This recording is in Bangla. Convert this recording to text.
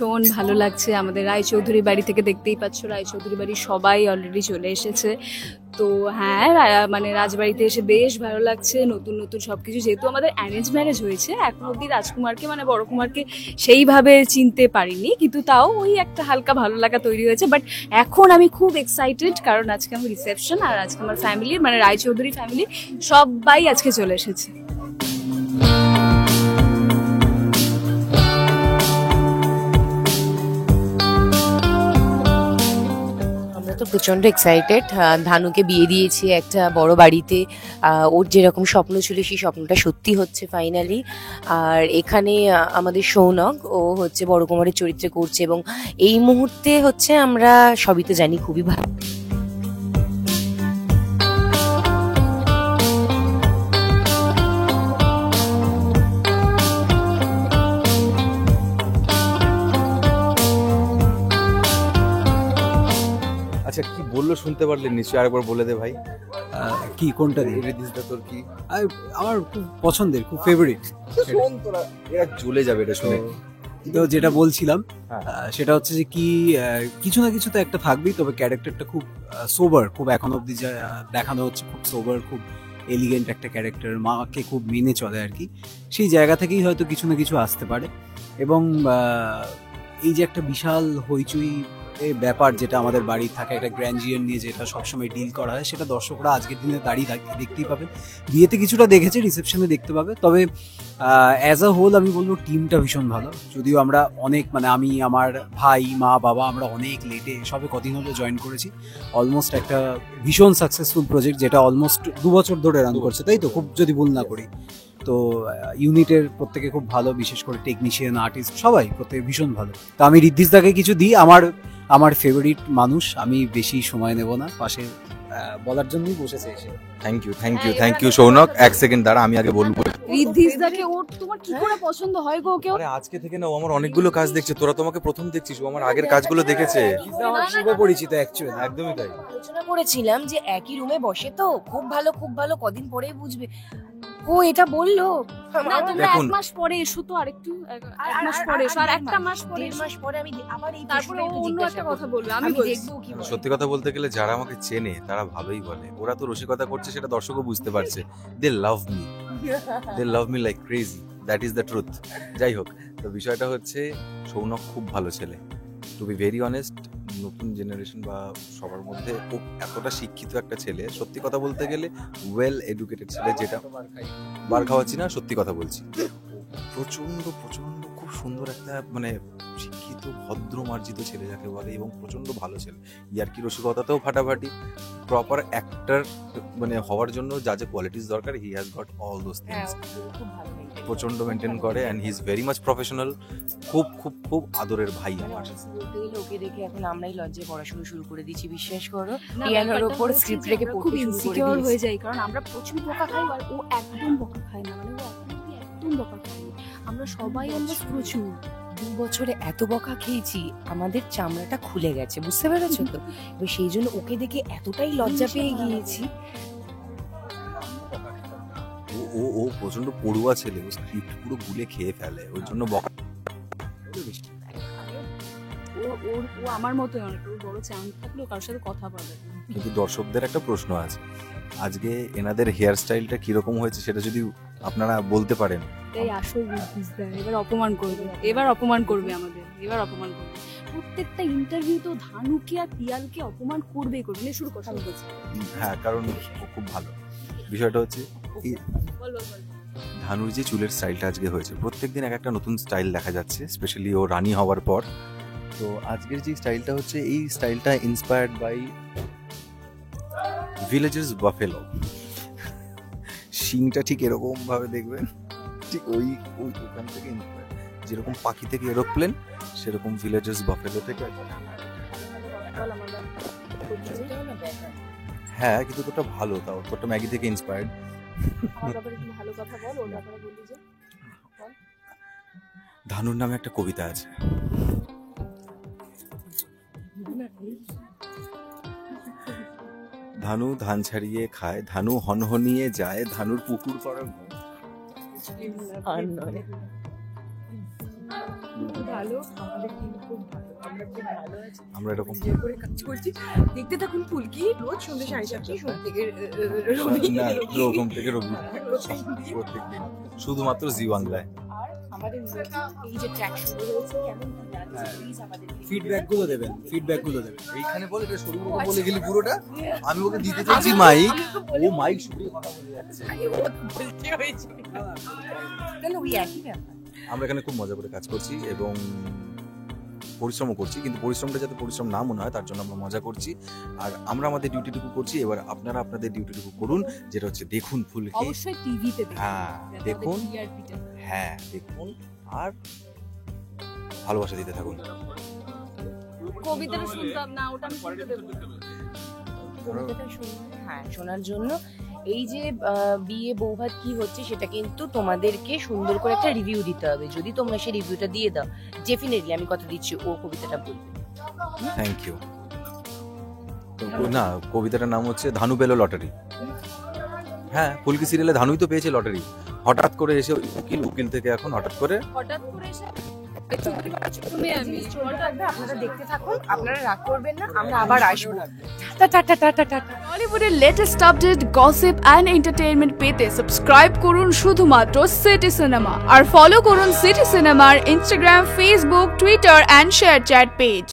ভীষণ ভালো লাগছে। আমাদের রায়চৌধুরী বাড়ি থেকে দেখতেই পাচ্ছ, রায়চৌধুরী বাড়ি সবাই অলরেডি চলে এসেছে। তো হ্যাঁ, মানে রাজবাড়িতে এসে বেশ ভালো লাগছে। নতুন নতুন সবকিছু, যেহেতু আমাদের অ্যারেঞ্জ ম্যারেজ হয়েছে, এখন অব্দি রাজকুমারকে মানে বড় কুমারকে সেইভাবে চিনতে পারিনি, কিন্তু তাও ওই একটা হালকা ভালো লাগা তৈরি হয়েছে। বাট এখন আমি খুব এক্সাইটেড, কারণ আজকে আমার রিসেপশন, আর আজকে আমার ফ্যামিলির মানে রায়চৌধুরী ফ্যামিলি সবাই আজকে চলে এসেছে। তো প্রচন্ড এক্সাইটেড। ধানুকে বিয়ে দিয়েছি একটা বড় বাড়িতে, ওর যেরকম স্বপ্ন ছিল সেই স্বপ্নটা সত্যি হচ্ছে ফাইনালি। আর এখানে আমাদের সৌনক, ও হচ্ছে বড় কুমারের চরিত্রে করছে, এবং এই মুহূর্তে হচ্ছে আমরা সবই তো জানি খুবই ভালো। আচ্ছা, কি বললো শুনতে পারলেন নিশ্চয়ই, আরেকবার বলে দে ভাই। কি কোনটা দিয়ে? রিদিসদা তোর কি? আমার খুব পছন্দের, খুব ফেভারিট। শোন তোরা, এরা জ্বলে যাবে এটা শুনে। তো যেটা বলছিলাম হ্যাঁ। সেটা হচ্ছে যে কি কিছু না কিছু তো একটা থাকবেই, তবে ক্যারেক্টারটা খুব সোবার, খুব এখন অব্দি যা দেখানো হচ্ছে খুব সোবার, খুব এলিগেন্ট একটা ক্যারেক্টার, মাকে খুব মেনে চলে আর কি। সেই জায়গা থেকেই হয়তো কিছু না কিছু আসতে পারে। এবং এই যে একটা বিশাল হইচই ব্যাপার যেটা আমাদের বাড়ির থাকে, একটা গ্র্যান্ডিয়ার নিয়ে যেটা সবসময় ডিল করা হয়, সেটা দর্শকরা আজকের দিনে দাঁড়িয়ে দেখতেই পাবে। বিয়েতে কিছুটা দেখেছে, রিসেপশনে দেখতে পাবে। তবে অ্যাজ আ হোল আমি বলবো টিমটা ভীষণ ভালো। যদিও আমরা অনেক মানে আমি, আমার ভাই, মা, বাবা, আমরা অনেক লেটে সবে কদিন হলো জয়েন করেছি। অলমোস্ট একটা ভীষণ সাকসেসফুল প্রজেক্ট, যেটা অলমোস্ট 2 বছর ধরে রান করছে, তাই তো? খুব যদি ভুল না করি। তো ইউনিটের প্রত্যেকে খুব ভালো, বিশেষ করে টেকনিশিয়ান, আর্টিস্ট সবাই প্রত্যেকে ভীষণ ভালো। তো আমি রিদ্ধিসদাকে কিছু দিই, আমার ফেভারিট মানুষ, আমি বেশি সময় নেব না, পাশে বলার জন্যই বসেছে এসে। Thank you Shounak. এক সেকেন্ড দাঁড়া, আমি আগে বলবো। রিদ্ধিসদাকে ওর তোমার কি করে পছন্দ হয় গো? কেউ আরে আজকে থেকে না, ও আমার অনেকগুলো কাজ দেখছে, তোরা তোমাকে প্রথম দেখছিস, ও আমার আগের কাজগুলো দেখেছে। আমার শুভ পরিচিত অ্যাকচুয়ালি। একদমই তাই। আলোচনা করেছিলাম যে একই রুমে বসে তো খুব ভালো, কদিন পরেই বুঝবে। ও এটা বললো। না, তোমরা দেখুন। 1 মাস পরে এসো তো, আরেকটু 1 মাস পরে এসো, আর একটা মাস পরে 1.5 মাস পরে আমি আবার এই তারপরে ও অন্য একটা কথা বলবে, আমি দেখবো কি বলে। সত্যি কথা বলতে গেলে যারা আমাকে চেনে তারা ভালোই বলে, ওরা তো রসিকতা করছে সেটা দর্শকও বুঝতে পারছে। They love me like crazy, that is the truth. যাই হোক, তো বিষয়টা হচ্ছে সৌনক খুব ভালো ছেলে, টু বি ভেরি অনেস্ট। নতুন জেনারেশন বা সবার মধ্যে ও এতটা শিক্ষিত একটা ছেলে, সত্যি কথা বলতে গেলে ওয়েল এডুকেটেড ছেলে, যেটা বার খাওয়াচ্ছি না, সত্যি কথা বলছি। প্রচন্ড খুব সুন্দর একটা মানে শিক্ষিত, ভদ্র মার্জিত ছেলে যাকে বলে, এবং প্রচন্ড ভালো ছেলে। ইয়ার্কি রসিকতাতেও ফাটাফাটি। প্রপার অ্যাক্টর মানে হওয়ার জন্য যা যা কোয়ালিটিস দরকার, he has got all those things. প্রচন্ড মেনটেন করে, and he is very much professional. খুব আদরের ভাই আমার। লোকে দেখে এখন আমরাই লজ্জায় পড়াশোনা শুরু করে দিয়েছি, বিশ্বাস করো। পিয়ানোর উপর স্ক্রিপ্ট রেখে খুব পড়তে শুরু করে ইনসিকিউর দিয়েছি। হয়ে যাই, কারণ আমরা প্রচুর বকা খাই, আর ও একদম বকা খায় না, মানে ও একদম বকা খায় না। আমরা সবাই অলমোস্ট প্রচুর 2 বছরে এত বকা খেয়েছি, আমাদের চামড়াটা খুলে গেছে, বুঝতে পেরেছো তো? এবার সেই জন্য ওকে দেখে এতটাই লজ্জা পেয়ে গিয়েছি। ও প্রচন্ড পড়ুয়া ছেলে, ও স্ক্রিপ্ট পুরো গুলে খেয়ে ফেলে, ওর জন্য বকা। ও আমার মতো অনেক বড় চান্স থাকলেও কারোর সাথে কথা বলে। কিন্তু দর্শকদের একটা প্রশ্ন আছে, আজকে এনাদের হেয়ার স্টাইলটা কিরকম হয়েছে সেটা যদি আপনারা বলতে পারেন। এই আসল রিদ্ধিসদা এবার অপমান করবে, আমাদের এবার অপমান করবে। প্রত্যেকটা ইন্টারভিউ তো ধানুকে আর পিয়ালকে অপমান করবেই করবে। শুরু কথা বলছে। হ্যাঁ, কারণ ও খুব ভালো। বিষয়টা হচ্ছে ধানুর যে চুলের স্টাইলটা আজকে হয়েছে, প্রত্যেকদিন এক একটা নতুন স্টাইল দেখা যাচ্ছে, স্পেশালি ও রানী হওয়ার পর। তো আজকের যে স্টাইলটা হচ্ছে, এই স্টাইলটা ইন্সপায়ার্ড বাই ভিলেজেস বাফেলো। শিংটা ঠিক এরকম ভাবে দেখবেন, ঠিক ওইখান থেকে ইন্সপায়ার্ড। যেরকম পাখি থেকে এরোপ্লেন, সেরকম ভিলেজেস বাফেলো থেকে। হ্যাঁ, কিন্তু তোটা ভালো, তাও তোটা ম্যাগি থেকে ইন্সপায়ার্ড। ধানুর নামে একটা কবিতা আছে। ধানু ধান ছাড়িয়ে খায়, ধানু হনহনিয়ে যায়, ধানুর পুকুর করে। ভালো, আমাদের টিম খুব ভালো, আমরা খুব ভালো আছি, আমরা এরকম নিজের করে কাজ করছি। দেখতে থাকুন ফুলকি, রোজ সন্ধ্যে 7:30 সোম থেকে রবি। না রকম থেকে রবি প্রত্যেকদিন শুধুমাত্র জি বাংলায়। আর আমাদের এই যে ট্র্যাক শুরু হয়েছে, কেমন কি লাগছে প্লিজ আমাদের ফিডব্যাক গুলো দেবেন, ফিডব্যাক গুলো দেবেন। এইখানে বলে এটা সরু করে বলে গেলি পুরোটা, আমি ওকে দিতে চাইছি মাইক, ও মাইক শুনে কথা বলে যাচ্ছে। বলতে হয়েছে তাহলে ওই একই ব্যাপার। আমরা এখানে খুব মজা করে কাজ করছি এবং পরিশ্রমও করছি, কিন্তু পরিশ্রমটা যাতে পরিশ্রম না মনে হয় তার জন্য আমরা মজা করছি। আর আমরা আমাদের ডিউটিটুকু করছি, এবার আপনারা আপনাদের ডিউটিটুকু করুন, যেটা হচ্ছে দেখুন ফুলকি। অবশ্যই টিভিতে হ্যাঁ দেখুন, হ্যাঁ দেখুন, আর ভালোবাসা দিতে থাকুন। কবিতাটা শুনতাম না, ওটা আমি শুনতে দেবো। কবিতাটা হ্যাঁ শোনার জন্য এই যে বিয়ে বৌভাত কি হচ্ছে সেটা কিন্তু তোমাদেরকে সুন্দর করে একটা রিভিউ দিতে হবে। যদি তোমরা সেই রিভিউটা দিয়ে দাও, ডেফিনেটলি আমি কথা দিচ্ছি ও কবিতাটা বলবে। Thank you. না, কবিতাটার নাম হচ্ছে ধানু পেল লটারি। হ্যাঁ, ফুলকি সিরিয়ালে ধানুই তো পেয়েছে লটারি। হঠাৎ করে এসে উকিল থেকে এখন হঠাৎ করে এসে তুমি আমি আপনারা দেখতে থাকুন, আপনারা রাগ করবেন না, আমরা আবার আসবো। Tata tata tata tata. বলিউডের latest update, gossip and entertainment পেতে সাবস্ক্রাইব করুন শুধুমাত্র সিটি সিনেমা, আর ফলো করুন সিটি সিনেমার Instagram, Facebook, Twitter and ShareChat page.